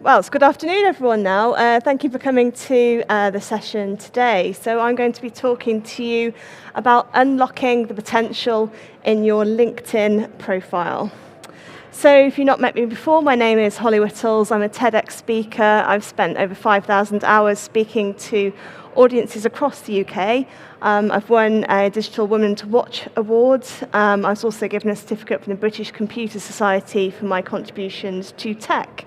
Well, it's good afternoon, everyone, now. Thank you for coming to the session today. So I'm going to be talking to you about unlocking the potential in your LinkedIn profile. So if you've not met me before, my name is Holly Whittles. I'm a TEDx speaker. I've spent over 5,000 hours speaking to audiences across the UK. I've won a Digital Woman to Watch award. I was also given a certificate from the British Computer Society for my contributions to tech.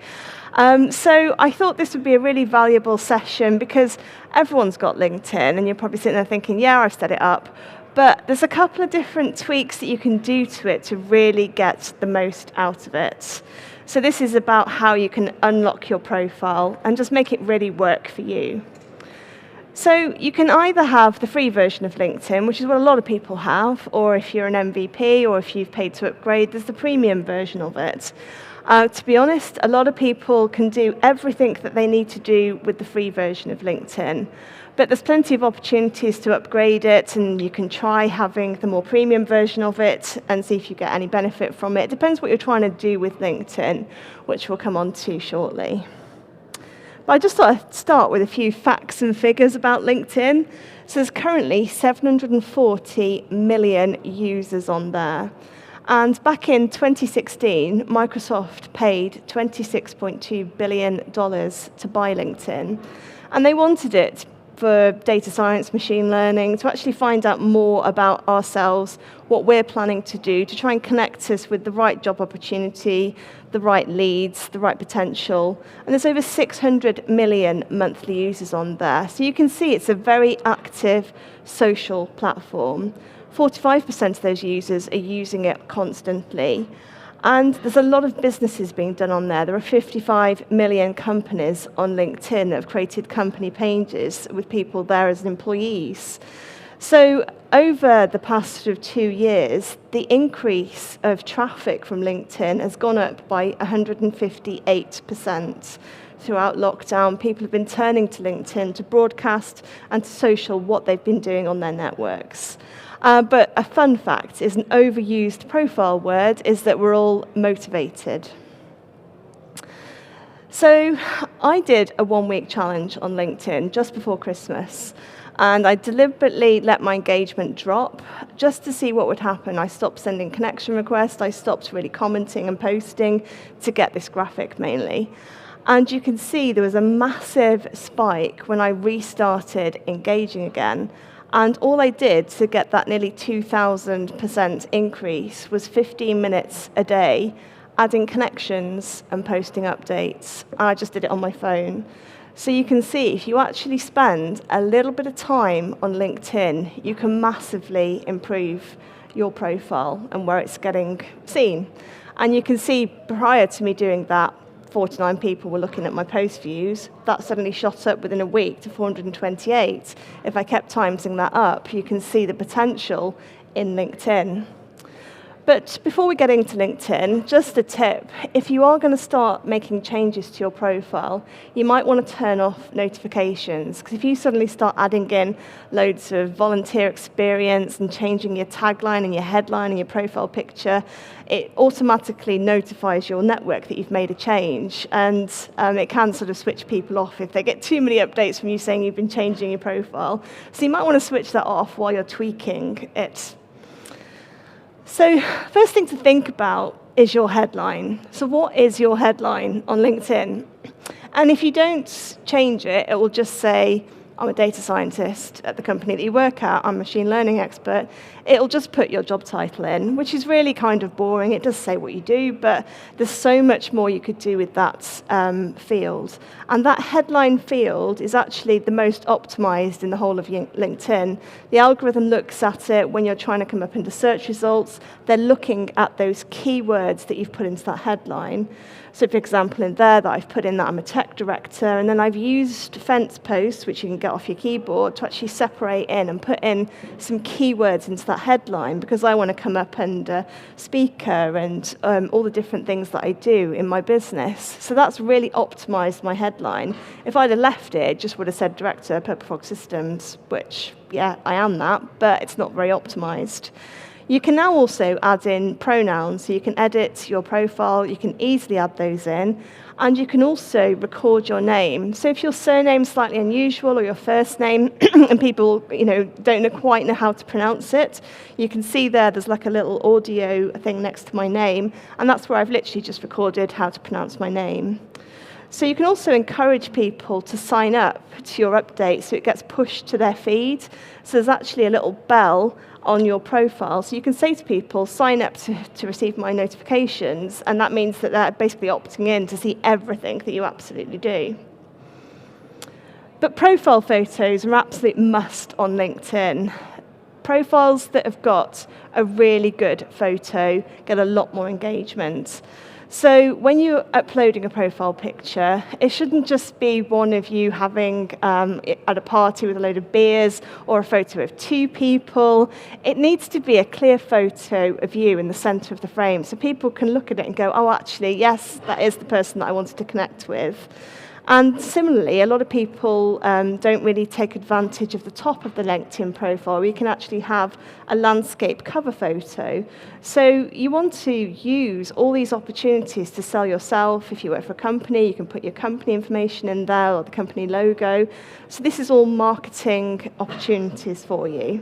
So I thought this would be a really valuable session because everyone's got LinkedIn, and you're probably sitting there thinking, yeah, I've set it up. But there's a couple of different tweaks that you can do to it to really get the most out of it. So this is about how you can unlock your profile and just make it really work for you. So you can either have the free version of LinkedIn, which is what a lot of people have, or if you're an MVP or if you've paid to upgrade, there's the premium version of it. To be honest, a lot of people can do everything that they need to do with the free version of LinkedIn. But there's plenty of opportunities to upgrade it, and you can try having the more premium version of it and see if you get any benefit from it. It depends what you're trying to do with LinkedIn, which we'll come on to shortly. But I just thought I'd start with a few facts and figures about LinkedIn. So there's currently 740 million users on there. And back in 2016, Microsoft paid $26.2 billion to buy LinkedIn. And they wanted it for data science, machine learning, to actually find out more about ourselves, what we're planning to do, to try and connect us with the right job opportunity, the right leads, the right potential. And there's over 600 million monthly users on there. So you can see it's a very active social platform. 45% of those users are using it constantly. And there's a lot of businesses being done on there. There are 55 million companies on LinkedIn that have created company pages with people there as employees. So over the past 2 years, the increase of traffic from LinkedIn has gone up by 158%. Throughout lockdown, people have been turning to LinkedIn to broadcast and to social what they've been doing on their networks. But a fun fact is an overused profile word is that we're all motivated. So I did a 1-week challenge on LinkedIn just before Christmas. And I deliberately let my engagement drop just to see what would happen. I stopped sending connection requests. I stopped really commenting and posting to get this graphic mainly. And you can see there was a massive spike when I restarted engaging again. And all I did to get that nearly 2,000% increase was 15 minutes a day, adding connections and posting updates. And I just did it on my phone. So you can see if you actually spend a little bit of time on LinkedIn, you can massively improve your profile and where it's getting seen. And you can see prior to me doing that, 49 people were looking at my post views. That suddenly shot up within a week to 428. If I kept timesing that up, you can see the potential in LinkedIn. But before we get into LinkedIn, just a tip. If you are going to start making changes to your profile, you might want to turn off notifications. Because if you suddenly start adding in loads of volunteer experience and changing your tagline and your headline and your profile picture, it automatically notifies your network that you've made a change. And it can sort of switch people off if they get too many updates from you saying you've been changing your profile. So you might want to switch that off while you're tweaking it. So first thing to think about is your headline. So what is your headline on LinkedIn? And if you don't change it, it will just say, I'm a data scientist at the company that you work at, I'm a machine learning expert. It'll just put your job title in, which is really kind of boring. It does say what you do, but there's so much more you could do with that field. And that headline field is actually the most optimized in the whole of LinkedIn. The algorithm looks at it when you're trying to come up into search results. They're looking at those keywords that you've put into that headline. So, for example, in there that I've put in that I'm a tech director, and then I've used fence posts, which you can get off your keyboard, to actually separate in and put in some keywords into that headline, because I want to come up under speaker and all the different things that I do in my business. So that's really optimized my headline. If I'd have left it, it just would have said director, Purple Frog Systems, which, yeah, I am that, but it's not very optimized. You can now also add in pronouns, so you can edit your profile, you can easily add those in, and you can also record your name. So if your surname's slightly unusual or your first name and people don't quite know how to pronounce it, you can see there's like a little audio thing next to my name, and that's where I've literally just recorded how to pronounce my name. So you can also encourage people to sign up to your update so it gets pushed to their feed. So there's actually a little bell on your profile. So you can say to people, sign up to receive my notifications, and that means that they're basically opting in to see everything that you absolutely do. But profile photos are an absolute must on LinkedIn. Profiles that have got a really good photo get a lot more engagement. So when you're uploading a profile picture, it shouldn't just be one of you having at a party with a load of beers or a photo of two people. It needs to be a clear photo of you in the center of the frame so people can look at it and go, oh, actually, yes, that is the person that I wanted to connect with. And similarly, a lot of people don't really take advantage of the top of the LinkedIn profile where you can actually have a landscape cover photo. So you want to use all these opportunities to sell yourself. If you work for a company, you can put your company information in there or the company logo. So this is all marketing opportunities for you.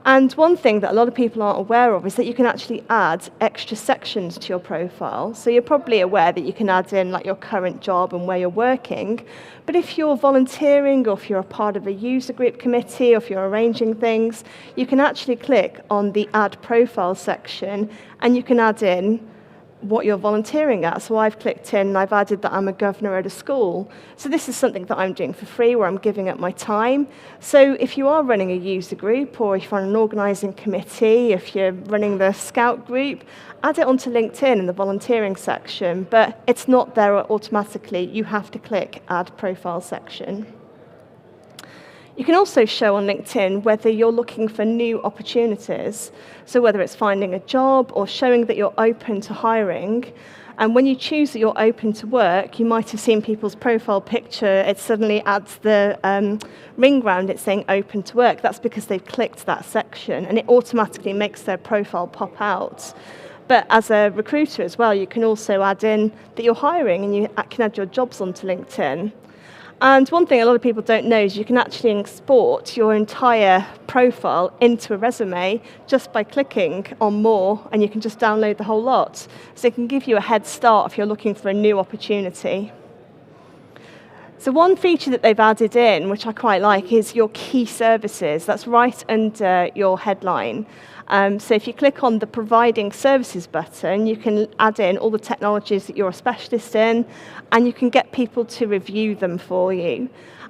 And one thing that a lot of people aren't aware of is that you can actually add extra sections to your profile. So you're probably aware that you can add in like your current job and where you're working. But if you're volunteering or if you're a part of a user group committee or if you're arranging things, you can actually click on the Add Profile section and you can add in what you're volunteering at. So I've clicked in and I've added that I'm a governor at a school. So this is something that I'm doing for free where I'm giving up my time. So if you are running a user group or if you're on an organising committee, if you're running the scout group, add it onto LinkedIn in the volunteering section, but it's not there automatically. You have to click Add Profile section. You can also show on LinkedIn whether you're looking for new opportunities. So whether it's finding a job or showing that you're open to hiring. And when you choose that you're open to work, you might have seen people's profile picture. It suddenly adds the ring round it saying open to work. That's because they've clicked that section, and it automatically makes their profile pop out. But as a recruiter as well, you can also add in that you're hiring, and you can add your jobs onto LinkedIn. And one thing a lot of people don't know is you can actually export your entire profile into a resume just by clicking on More, and you can just download the whole lot. So it can give you a head start if you're looking for a new opportunity. So one feature that they've added in, which I quite like, is your key services. That's right under your headline. So if you click on the Providing Services button, you can add in all the technologies that you're a specialist in, and you can get people to review them for you.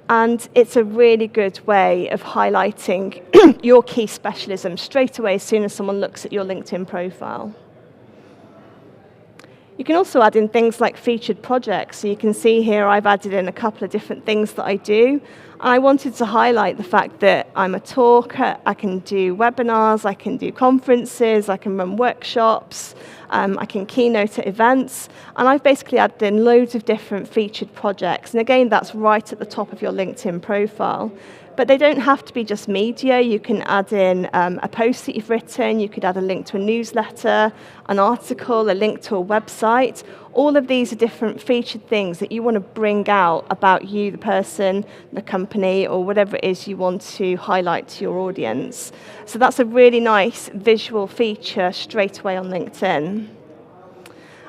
And it's a really good way of highlighting your key specialism straight away as soon as someone looks at your LinkedIn profile. You can also add in things like featured projects. So you can see here I've added in a couple of different things that I do. I wanted to highlight the fact that I'm a talker, I can do webinars, I can do conferences, I can run workshops, I can keynote at events, and I've basically added in loads of different featured projects. And again, that's right at the top of your LinkedIn profile. But they don't have to be just media. You can add in a post that you've written, you could add a link to a newsletter, an article, a link to a website. All of these are different featured things that you want to bring out about you, the person, the company, or whatever it is you want to highlight to your audience. So that's a really nice visual feature straight away on LinkedIn.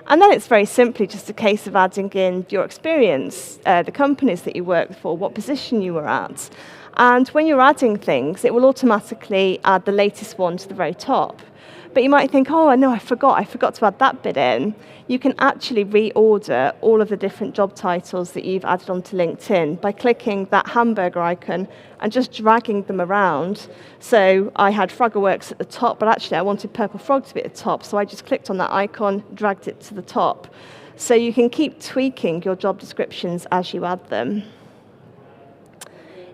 And then it's very simply just a case of adding in your experience, the companies that you worked for, what position you were at. And when you're adding things, it will automatically add the latest one to the very top. But you might think, oh, no, I forgot to add that bit in. You can actually reorder all of the different job titles that you've added onto LinkedIn by clicking that hamburger icon and just dragging them around. So I had Froggerworks at the top, but actually I wanted Purple Frog to be at the top, so I just clicked on that icon, dragged it to the top. So you can keep tweaking your job descriptions as you add them.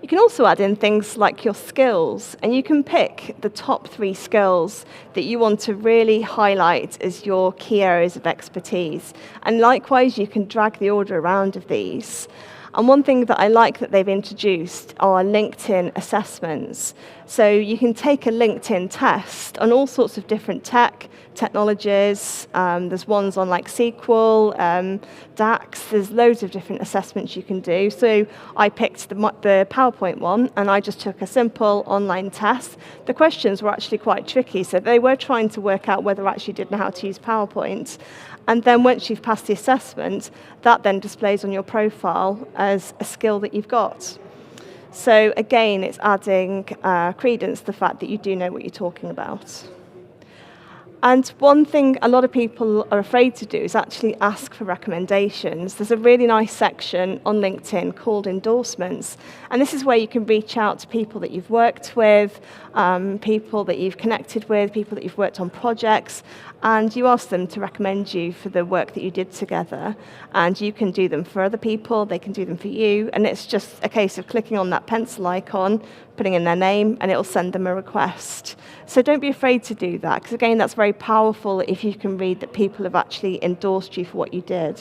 You can also add in things like your skills, and you can pick the top 3 skills that you want to really highlight as your key areas of expertise. And likewise, you can drag the order around of these. And one thing that I like that they've introduced are LinkedIn assessments. So you can take a LinkedIn test on all sorts of different technologies. There's ones on like SQL, DAX. There's loads of different assessments you can do. So I picked the PowerPoint one, and I just took a simple online test. The questions were actually quite tricky, so they were trying to work out whether I actually did know how to use PowerPoint. And then once you've passed the assessment, that then displays on your profile as a skill that you've got. So again, it's adding credence to the fact that you do know what you're talking about. And one thing a lot of people are afraid to do is actually ask for recommendations. There's a really nice section on LinkedIn called endorsements. And this is where you can reach out to people that you've worked with, people that you've connected with, people that you've worked on projects, and you ask them to recommend you for the work that you did together. And you can do them for other people, they can do them for you, and it's just a case of clicking on that pencil icon, putting in their name, and it'll send them a request. So don't be afraid to do that, because again, that's very powerful if you can read that people have actually endorsed you for what you did.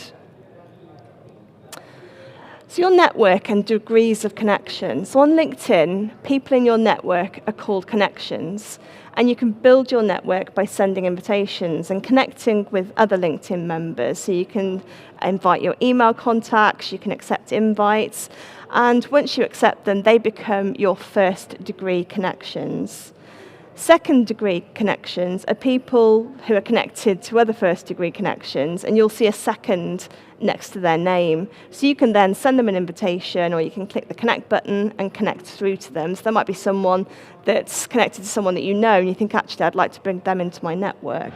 So your network and degrees of connection. So on LinkedIn, people in your network are called connections, and you can build your network by sending invitations and connecting with other LinkedIn members. So you can invite your email contacts, you can accept invites, and once you accept them, they become your first degree connections. Second degree connections are people who are connected to other first degree connections, and you'll see a second next to their name. So you can then send them an invitation, or you can click the connect button and connect through to them. So there might be someone that's connected to someone that you know, and you think, actually, I'd like to bring them into my network.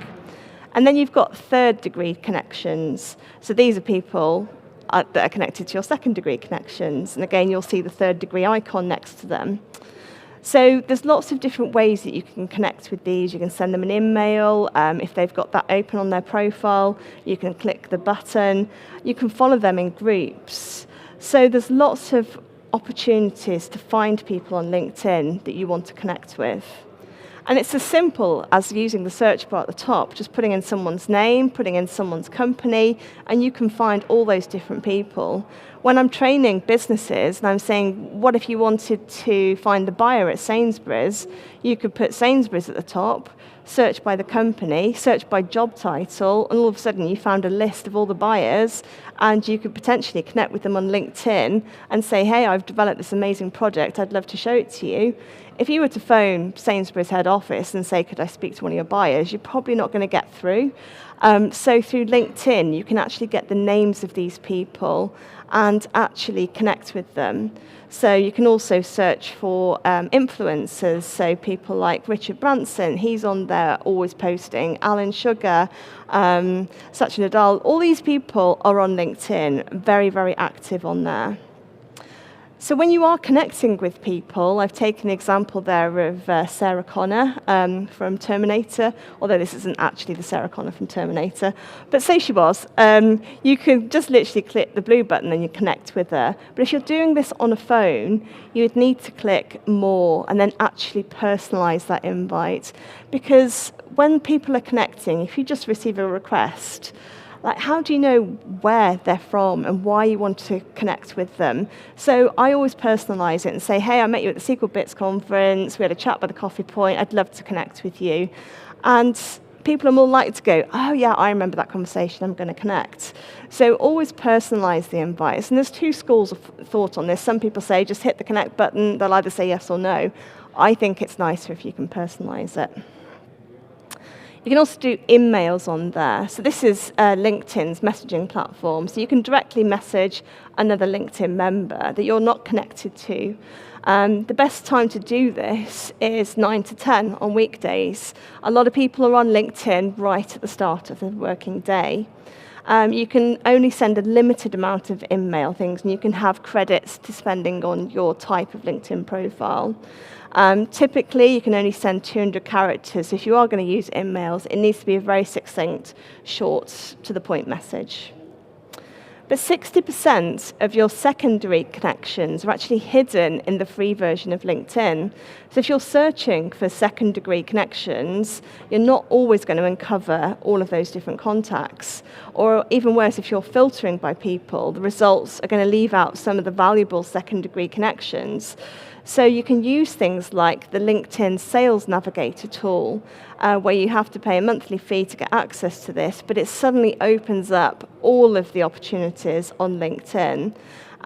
And then you've got third degree connections. So these are people that are connected to your second degree connections. And again, you'll see the third degree icon next to them. So there's lots of different ways that you can connect with these. You can send them an email. If they've got that open on their profile, you can click the button. You can follow them in groups. So there's lots of opportunities to find people on LinkedIn that you want to connect with. And it's as simple as using the search bar at the top, just putting in someone's name, putting in someone's company, and you can find all those different people. When I'm training businesses and I'm saying, what if you wanted to find the buyer at Sainsbury's? You could put Sainsbury's at the top, search by the company, search by job title, and all of a sudden you found a list of all the buyers, and you could potentially connect with them on LinkedIn and say, hey, I've developed this amazing project, I'd love to show it to you. If you were to phone Sainsbury's head office and say, could I speak to one of your buyers, you're probably not going to get through. So through LinkedIn, you can actually get the names of these people and actually connect with them. So you can also search for influencers, so people like Richard Branson, he's on there always posting, Alan Sugar, Sachin Nadal, all these people are on LinkedIn, very, very active on there. So when you are connecting with people, I've taken the example there of Sarah Connor from Terminator, although this isn't actually the Sarah Connor from Terminator, but say she was. You can just literally click the blue button and you connect with her. But if you're doing this on a phone, you would need to click more and then actually personalize that invite. Because when people are connecting, if you just receive a request, like, how do you know where they're from and why you want to connect with them? So I always personalize it and say, hey, I met you at the SQL Bits conference. We had a chat by the coffee point. I'd love to connect with you. And people are more likely to go, oh, yeah, I remember that conversation. I'm going to connect. So always personalize the invites. And there's two schools of thought on this. Some people say, just hit the connect button. They'll either say yes or no. I think it's nicer if you can personalize it. You can also do emails on there. So this is LinkedIn's messaging platform. So you can directly message another LinkedIn member that you're not connected to. The best time to do this is 9 to 10 on weekdays. A lot of people are on LinkedIn right at the start of the working day. You can only send a limited amount of email things, and you can have credits to spending on your type of LinkedIn profile. Typically, you can only send 200 characters. If you are going to use emails, it needs to be a very succinct, short, to-the-point message. But 60% of your secondary connections are actually hidden in the free version of LinkedIn. So if you're searching for second-degree connections, you're not always going to uncover all of those different contacts. Or even worse, if you're filtering by people, the results are going to leave out some of the valuable second-degree connections. So you can use things like the LinkedIn Sales Navigator tool, where you have to pay a monthly fee to get access to this, but it suddenly opens up all of the opportunities on LinkedIn.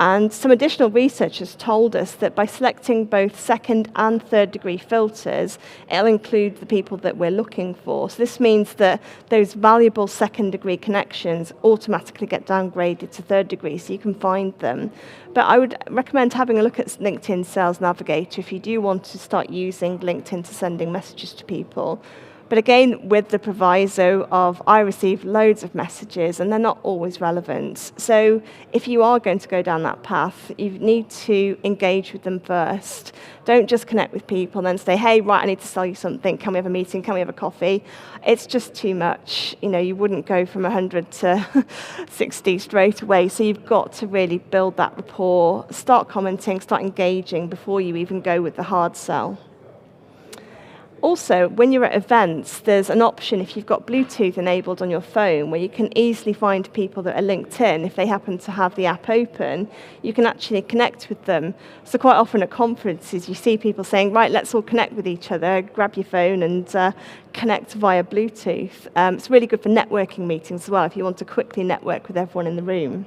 And some additional research has told us that by selecting both second and third degree filters, it'll include the people that we're looking for. So this means that those valuable second degree connections automatically get downgraded to third degree, so you can find them. But I would recommend having a look at LinkedIn Sales Navigator if you do want to start using LinkedIn to sending messages to people. But again, with the proviso of I receive loads of messages and they're not always relevant. So if you are going to go down that path, you need to engage with them first. Don't just connect with people and then say, hey, right, I need to sell you something. Can we have a meeting? Can we have a coffee? It's just too much. You wouldn't go from 100 to 60 straight away. So you've got to really build that rapport, start commenting, start engaging before you even go with the hard sell. Also, when you're at events, there's an option if you've got Bluetooth enabled on your phone where you can easily find people that are linked in. If they happen to have the app open, you can actually connect with them. So quite often at conferences, you see people saying, right, let's all connect with each other, grab your phone and connect via Bluetooth. It's really good for networking meetings as well if you want to quickly network with everyone in the room.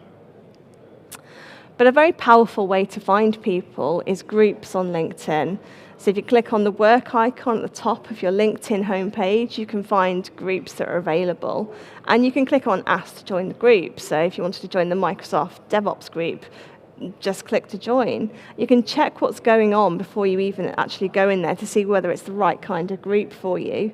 But a very powerful way to find people is groups on LinkedIn. So if you click on the work icon at the top of your LinkedIn homepage, you can find groups that are available. And you can click on Ask to join the group. So if you wanted to join the Microsoft DevOps group, just click to join. You can check what's going on before you even actually go in there to see whether it's the right kind of group for you.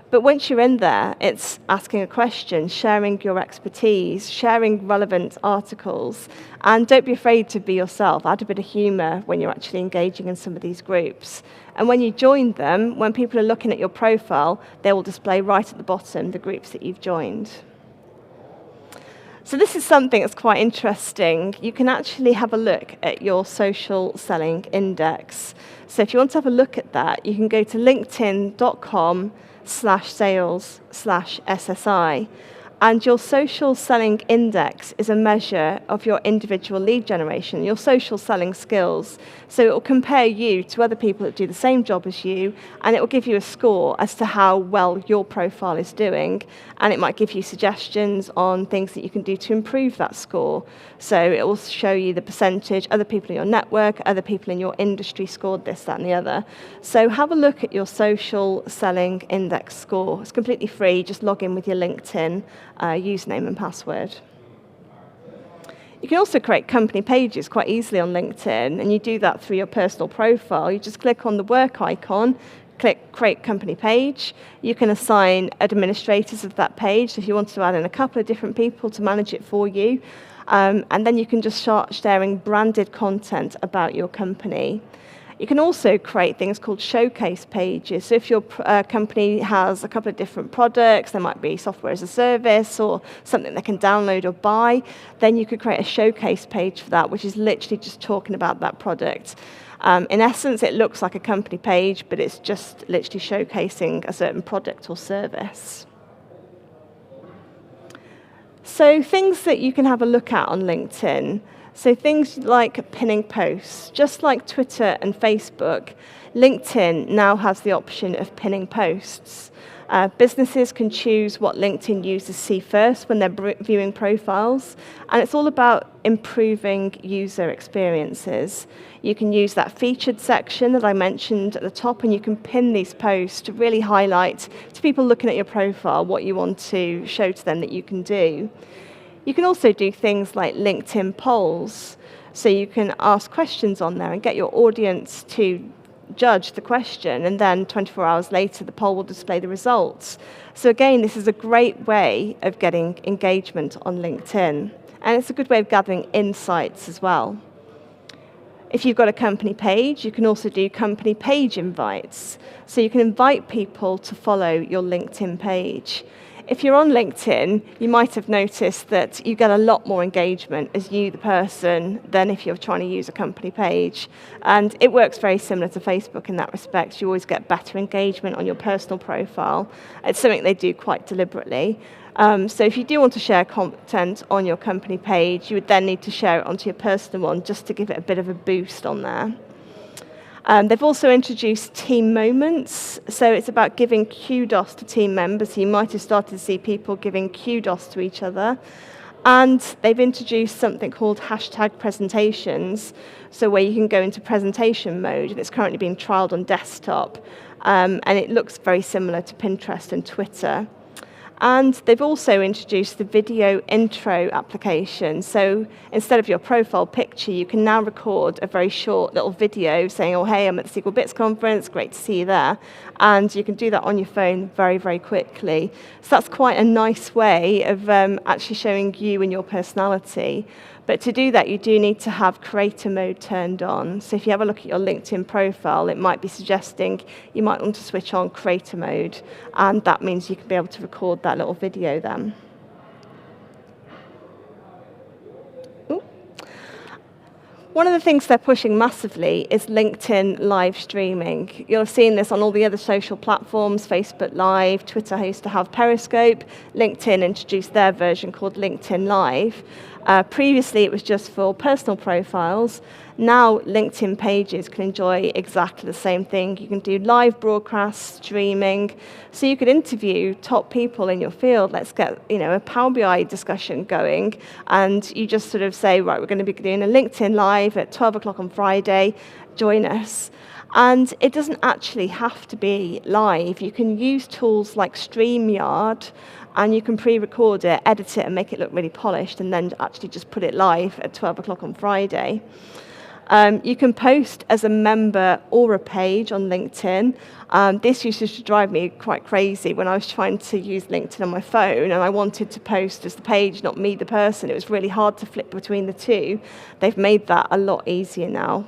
But once you're in there, it's asking a question, sharing your expertise, sharing relevant articles, and don't be afraid to be yourself. Add a bit of humor when you're actually engaging in some of these groups. And when you join them, when people are looking at your profile, they will display right at the bottom the groups that you've joined. So this is something that's quite interesting. You can actually have a look at your social selling index. So if you want to have a look at that, you can go to linkedin.com/sales/SSI. And your social selling index is a measure of your individual lead generation, your social selling skills. So it will compare you to other people that do the same job as you, and it will give you a score as to how well your profile is doing. And it might give you suggestions on things that you can do to improve that score. So it will show you the percentage, other people in your network, other people in your industry scored this, that, and the other. So have a look at your social selling index score. It's completely free. Just log in with your LinkedIn username and password. You can also create company pages quite easily on LinkedIn, and you do that through your personal profile. You just click on the work icon, click Create Company Page. You can assign administrators of that page if you want to add in a couple of different people to manage it for you. And then you can just start sharing branded content about your company. You can also create things called showcase pages. So if your company has a couple of different products, there might be software as a service or something they can download or buy, then you could create a showcase page for that, which is literally just talking about that product. In essence, it looks like a company page, but it's just literally showcasing a certain product or service. So things that you can have a look at on LinkedIn. So things like pinning posts. Just like Twitter and Facebook, LinkedIn now has the option of pinning posts. Businesses can choose what LinkedIn users see first when they're viewing profiles, and it's all about improving user experiences. You can use that featured section that I mentioned at the top, and you can pin these posts to really highlight to people looking at your profile what you want to show to them that you can do. You can also do things like LinkedIn polls. So you can ask questions on there and get your audience to judge the question, and then 24 hours later, the poll will display the results. So again, this is a great way of getting engagement on LinkedIn. And it's a good way of gathering insights as well. If you've got a company page, you can also do company page invites. So you can invite people to follow your LinkedIn page. if you're on LinkedIn, you might have noticed that you get a lot more engagement as you, the person, than if you're trying to use a company page. And it works very similar to Facebook in that respect. You always get better engagement on your personal profile. It's something they do quite deliberately. So if you do want to share content on your company page, you would then need to share it onto your personal one just to give it a bit of a boost on there. They've also introduced team moments, so it's about giving kudos to team members. You might have started to see people giving kudos to each other. And they've introduced something called hashtag presentations, so where you can go into presentation mode, and it's currently being trialed on desktop. And it looks very similar to Pinterest and Twitter. And they've also introduced the video intro application. So instead of your profile picture, you can now record a very short little video saying, oh, hey, I'm at the SQL Bits conference, great to see you there. And you can do that on your phone very, very quickly. So that's quite a nice way of actually showing you and your personality. But to do that, you do need to have creator mode turned on. So if you have a look at your LinkedIn profile, it might be suggesting you might want to switch on creator mode, and that means you can be able to record that little video then. Ooh. One of the things they're pushing massively is LinkedIn live streaming. You'll have seen this on all the other social platforms, Facebook Live, Twitter used to have Periscope, LinkedIn introduced their version called LinkedIn Live. Previously, it was just for personal profiles. Now, LinkedIn pages can enjoy exactly the same thing. You can do live broadcasts, streaming. So you could interview top people in your field. Let's get a Power BI discussion going. And you just sort of say, right, we're going to be doing a LinkedIn Live at 12 o'clock on Friday. Join us. And it doesn't actually have to be live. You can use tools like StreamYard, and you can pre-record it, edit it, and make it look really polished, and then actually just put it live at 12 o'clock on Friday. You can post as a member or a page on LinkedIn. This used to drive me quite crazy when I was trying to use LinkedIn on my phone, and I wanted to post as the page, not me, the person. It was really hard to flip between the two. They've made that a lot easier now.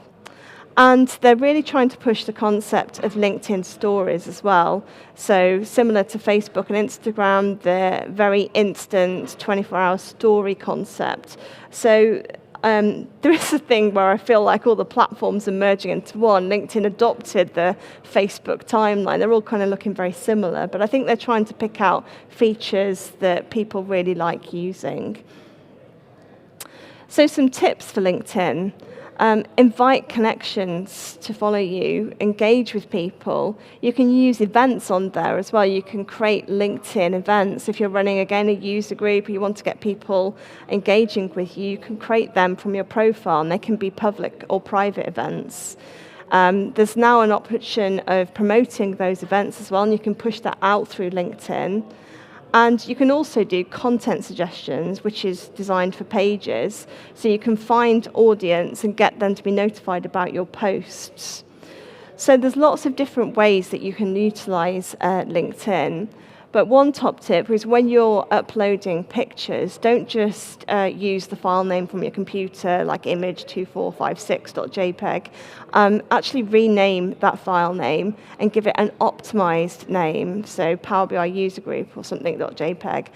And they're really trying to push the concept of LinkedIn stories as well. So similar to Facebook and Instagram, the very instant 24-hour story concept. So there is a thing where I feel like all the platforms are merging into one. LinkedIn adopted the Facebook timeline. They're all kind of looking very similar, but I think they're trying to pick out features that people really like using. So some tips for LinkedIn. Invite connections to follow you, engage with people. You can use events on there as well. You can create LinkedIn events. If you're running, again, a user group, or you want to get people engaging with you, you can create them from your profile, and they can be public or private events. There's now an option of promoting those events as well, and you can push that out through LinkedIn. And you can also do content suggestions, which is designed for pages, so you can find audience and get them to be notified about your posts. So there's lots of different ways that you can utilize LinkedIn. But one top tip is when you're uploading pictures, don't just use the file name from your computer, like image2456.jpg. Actually rename that file name and give it an optimized name, so Power BI user group or something .jpg.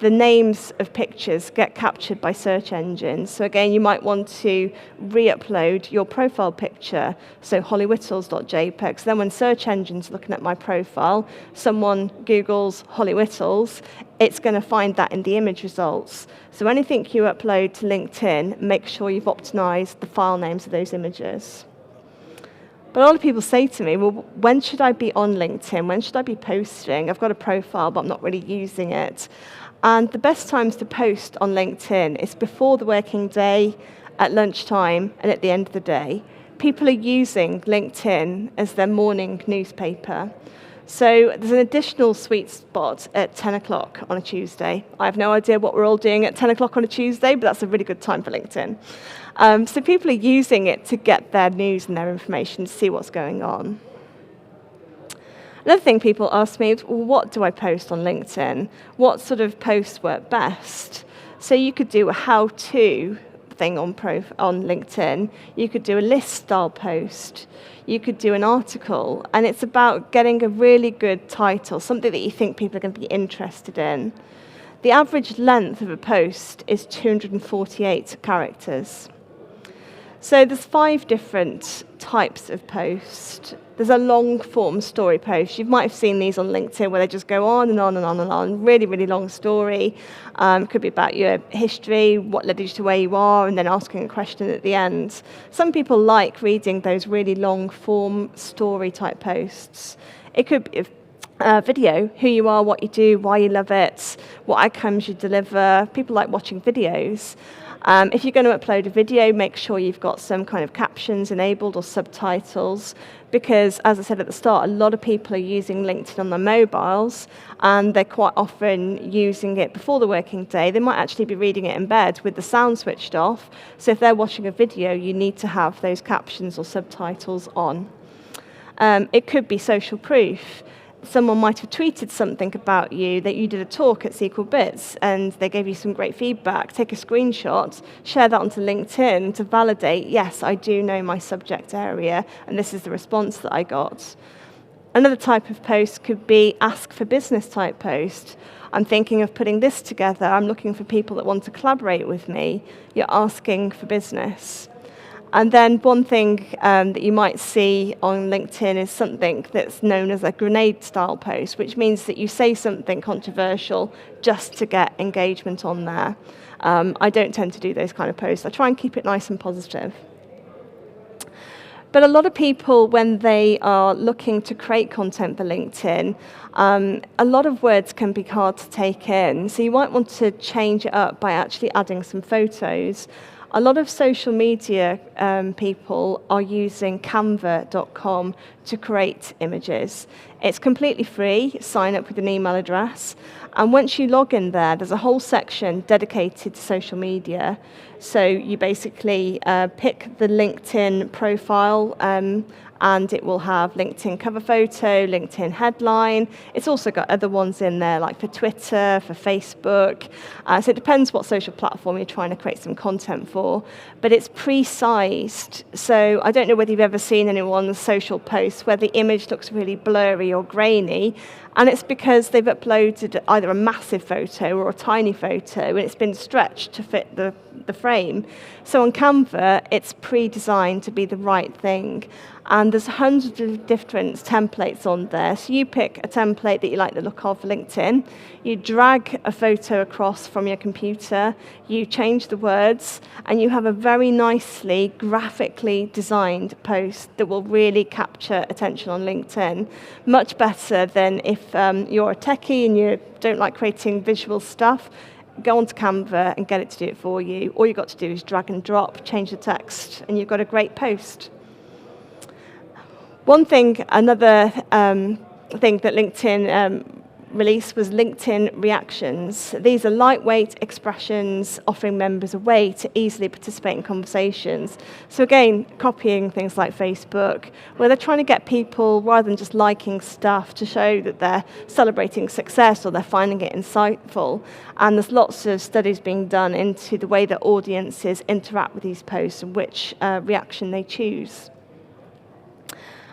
The names of pictures get captured by search engines. So again, you might want to re-upload your profile picture, so hollywhittles.jpg. So then when search engines are looking at my profile, someone Googles Holly Whittles, it's going to find that in the image results. So anything you upload to LinkedIn, make sure you've optimized the file names of those images. But a lot of people say to me, well, when should I be on LinkedIn? When should I be posting? I've got a profile, but I'm not really using it. And the best times to post on LinkedIn is before the working day, at lunchtime, and at the end of the day. People are using LinkedIn as their morning newspaper. So there's an additional sweet spot at 10 o'clock on a Tuesday. I have no idea what we're all doing at 10 o'clock on a Tuesday, but that's a really good time for LinkedIn. So people are using it to get their news and their information, to see what's going on. Another thing people ask me is, well, what do I post on LinkedIn? What sort of posts work best? So you could do a how-to something on LinkedIn. You could do a list style post. You could do an article. And it's about getting a really good title, something that you think people are going to be interested in. The average length of a post is 248 characters. So there's 5 different types of post. There's a long form story post. You might have seen these on LinkedIn where they just go on and on and on and on, really, really long story. It could be about your history, what led you to where you are, and then asking a question at the end. Some people like reading those really long form story type posts. It could be video, who you are, what you do, why you love it, what outcomes you deliver. People like watching videos. If you're going to upload a video, make sure you've got some kind of captions enabled or subtitles, because, as I said at the start, a lot of people are using LinkedIn on their mobiles, and they're quite often using it before the working day. They might actually be reading it in bed with the sound switched off. So if they're watching a video, you need to have those captions or subtitles on. It could be social proof. Someone might have tweeted something about you, that you did a talk at SQL Bits and they gave you some great feedback. Take a screenshot, share that onto LinkedIn to validate, yes, I do know my subject area and this is the response that I got. Another type of post could be ask for business type post. I'm thinking of putting this together. I'm looking for people that want to collaborate with me. You're asking for business. And then one thing that you might see on LinkedIn is something that's known as a grenade-style post, which means that you say something controversial just to get engagement on there. I don't tend to do those kind of posts. I try and keep it nice and positive. But a lot of people, when they are looking to create content for LinkedIn, a lot of words can be hard to take in. So you might want to change it up by actually adding some photos. A lot of social media people are using canva.com to create images. It's completely free. Sign up with an email address. And once you log in there, there's a whole section dedicated to social media. So you basically pick the LinkedIn profile, and it will have LinkedIn cover photo, LinkedIn headline. It's also got other ones in there, like for Twitter, for Facebook. So it depends what social platform you're trying to create some content for. But it's pre-sized. So I don't know whether you've ever seen anyone's social posts where the image looks really blurry or grainy. And it's because they've uploaded either a massive photo or a tiny photo, and it's been stretched to fit the frame. So on Canva, it's pre-designed to be the right thing. And there's hundreds of different templates on there. So you pick a template that you like the look of for LinkedIn. You drag a photo across from your computer. You change the words. And you have a very nicely, graphically designed post that will really capture attention on LinkedIn. Much better than if you're a techie and you don't like creating visual stuff. Go onto Canva and get it to do it for you. All you've got to do is drag and drop, change the text, and you've got a great post. Another thing that LinkedIn released was LinkedIn Reactions. These are lightweight expressions offering members a way to easily participate in conversations. So again, copying things like Facebook, where they're trying to get people, rather than just liking stuff, to show that they're celebrating success or they're finding it insightful. And there's lots of studies being done into the way that audiences interact with these posts and which reaction they choose.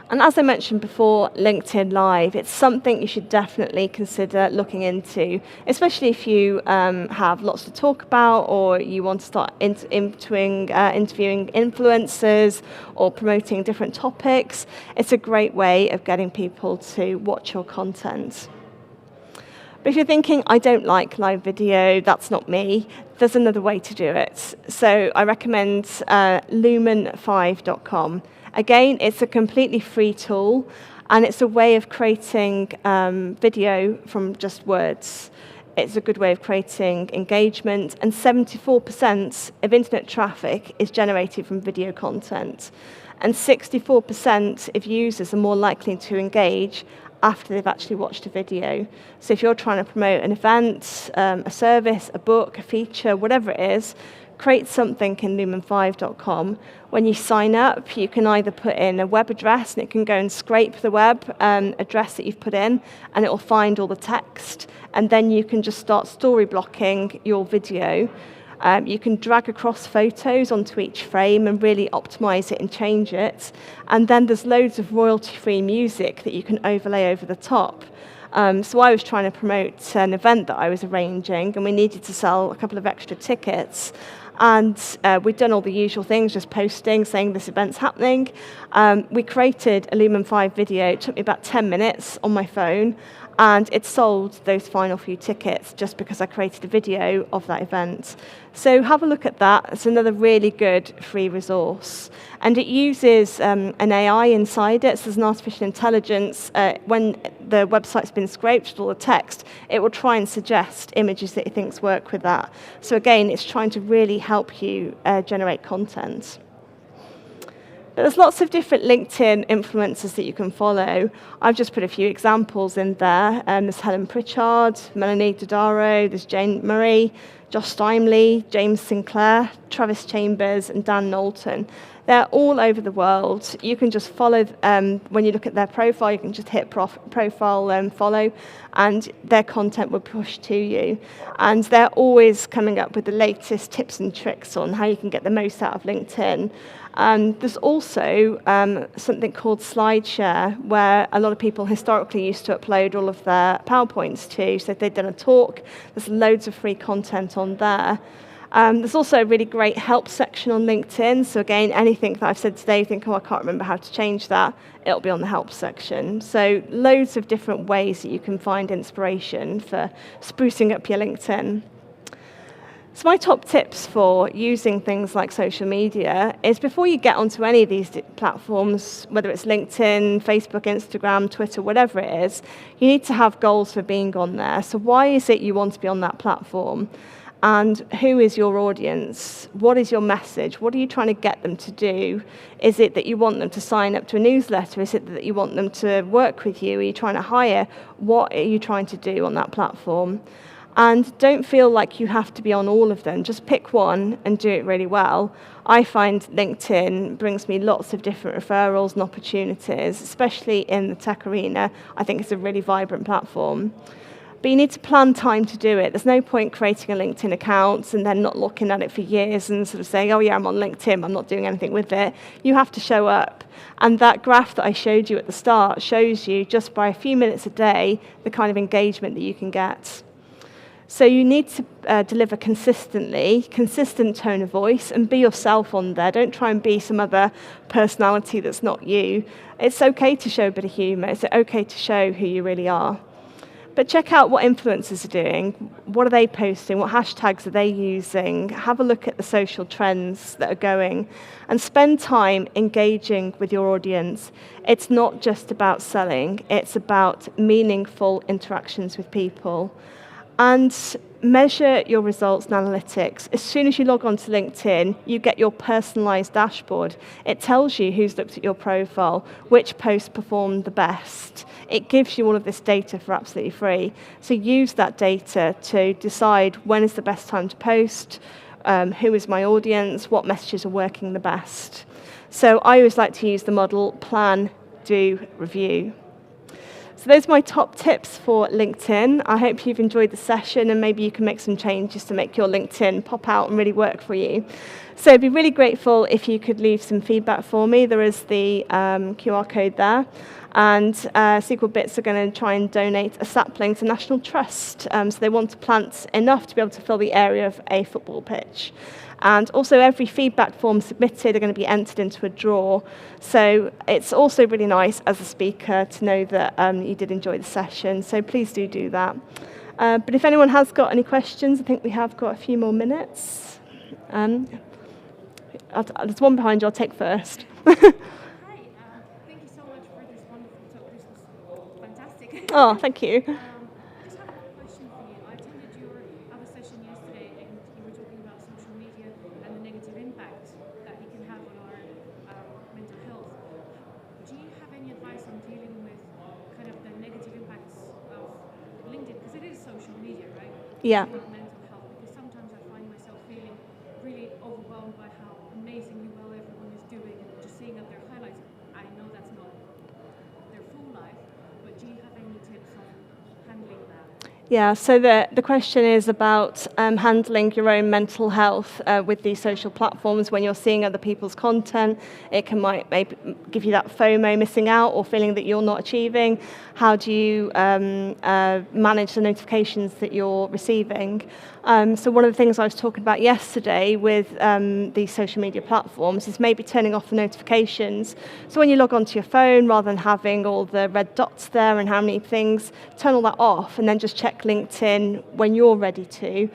And as I mentioned before, LinkedIn Live, it's something you should definitely consider looking into, especially if you have lots to talk about or you want to start interviewing influencers or promoting different topics. It's a great way of getting people to watch your content. But if you're thinking, I don't like live video, that's not me, there's another way to do it. So I recommend lumen5.com. Again, it's a completely free tool, and it's a way of creating video from just words. It's a good way of creating engagement, and 74% of internet traffic is generated from video content. And 64% of users are more likely to engage after they've actually watched a video. So if you're trying to promote an event, a service, a book, a feature, whatever it is, create something in lumen5.com. When you sign up, you can either put in a web address, and it can go and scrape the web address that you've put in, and it will find all the text. And then you can just start story blocking your video. You can drag across photos onto each frame and really optimize it and change it. And then there's loads of royalty-free music that you can overlay over the top. So I was trying to promote an event that I was arranging, and we needed to sell a couple of extra tickets. And we'd done all the usual things, just posting, saying this event's happening. We created a Lumen 5 video. It took me about 10 minutes on my phone, and it sold those final few tickets just because I created a video of that event. So have a look at that. It's another really good free resource. And it uses an AI inside it, so there's an artificial intelligence. When the website's been scraped with all the text, it will try and suggest images that it thinks work with that. So again, it's trying to really help you generate content. But there's lots of different LinkedIn influencers that you can follow. I've just put a few examples in there. There's Helen Pritchard, Melanie Dodaro, there's Jane Murray, Josh Steinley, James Sinclair, Travis Chambers, and Dan Knowlton. They're all over the world. You can just follow, when you look at their profile, you can just hit profile follow, and their content will push to you. And they're always coming up with the latest tips and tricks on how you can get the most out of LinkedIn. There's also something called SlideShare, where a lot of people historically used to upload all of their PowerPoints to. So if they'd done a talk, there's loads of free content on there. There's also a really great help section on LinkedIn. So again, anything that I've said today, you think, oh, I can't remember how to change that, it'll be on the help section. So loads of different ways that you can find inspiration for sprucing up your LinkedIn. So my top tips for using things like social media is before you get onto any of these platforms, whether it's LinkedIn, Facebook, Instagram, Twitter, whatever it is, you need to have goals for being on there. So why is it you want to be on that platform? And who is your audience? What is your message? What are you trying to get them to do? Is it that you want them to sign up to a newsletter? Is it that you want them to work with you? Are you trying to hire? What are you trying to do on that platform? And don't feel like you have to be on all of them. Just pick one and do it really well. I find LinkedIn brings me lots of different referrals and opportunities, especially in the tech arena. I think it's a really vibrant platform. But you need to plan time to do it. There's no point creating a LinkedIn account and then not looking at it for years and sort of saying, oh yeah, I'm on LinkedIn, I'm not doing anything with it. You have to show up. And that graph that I showed you at the start shows you just by a few minutes a day the kind of engagement that you can get. So you need to deliver consistently, consistent tone of voice, and be yourself on there. Don't try and be some other personality that's not you. It's okay to show a bit of humour. It's okay to show who you really are. But check out what influencers are doing. What are they posting? What hashtags are they using? Have a look at the social trends that are going, and spend time engaging with your audience. It's not just about selling. It's about meaningful interactions with people. And measure your results and analytics. As soon as you log on to LinkedIn, you get your personalized dashboard. It tells you who's looked at your profile, which posts performed the best. It gives you all of this data for absolutely free. So use that data to decide when is the best time to post, who is my audience, what messages are working the best. So I always like to use the model plan, do, review. So those are my top tips for LinkedIn. I hope you've enjoyed the session, and maybe you can make some changes to make your LinkedIn pop out and really work for you. So I'd be really grateful if you could leave some feedback for me. There is the QR code there. And SQL Bits are going to try and donate a sapling to National Trust. So they want to plant enough to be able to fill the area of a football pitch. And also every feedback form submitted are going to be entered into a draw. So it's also really nice as a speaker to know that you did enjoy the session. So please do that. But if anyone has got any questions, I think we have got a few more minutes. There's one behind you, I'll take first. Hi, thank you so much for this wonderful talk. This was fantastic. Oh, thank you. Just have a question for you. I attended your other session yesterday, and you were talking about social media and the negative impact that it can have on our mental health. Do you have any advice on dealing with kind of the negative impacts of LinkedIn? Because it is social media, right? Yeah. It's about mental health. Because sometimes I find myself feeling really overwhelmed by how amazingly well everyone is doing, and just seeing up their highlights. I know that's not their full life, but do you have any tips on handling that? Yeah, so the question is about handling your own mental health with these social platforms when you're seeing other people's content. It might maybe give you that FOMO, missing out, or feeling that you're not achieving. How do you manage the notifications that you're receiving? So one of the things I was talking about yesterday with these social media platforms is maybe turning off the notifications. So when you log onto your phone, rather than having all the red dots there and how many things, turn all that off and then just check LinkedIn when you're ready to.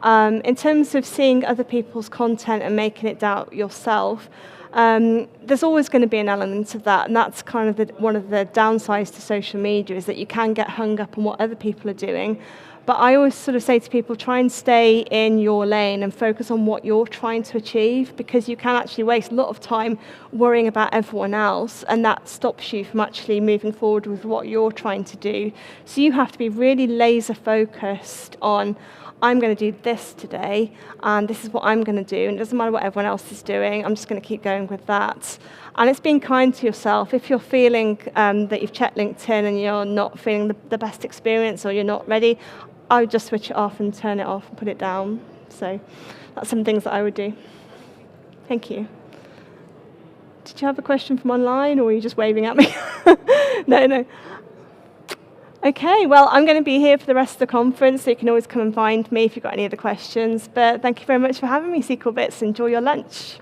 In terms of seeing other people's content and making it doubt yourself, there's always going to be an element of that, and that's kind of one of the downsides to social media, is that you can get hung up on what other people are doing. But I always sort of say to people, try and stay in your lane and focus on what you're trying to achieve, because you can actually waste a lot of time worrying about everyone else, and that stops you from actually moving forward with what you're trying to do. So you have to be really laser focused on, I'm going to do this today, and this is what I'm going to do, and it doesn't matter what everyone else is doing, I'm just going to keep going with that. And it's being kind to yourself. If you're feeling that you've checked LinkedIn and you're not feeling the best experience, or you're not ready, I would just switch it off and turn it off and put it down. So that's some things that I would do. Thank you. Did you have a question from online, or were you just waving at me? No. Okay, well, I'm going to be here for the rest of the conference, so you can always come and find me if you've got any other questions. But thank you very much for having me, SQL Bits. Enjoy your lunch.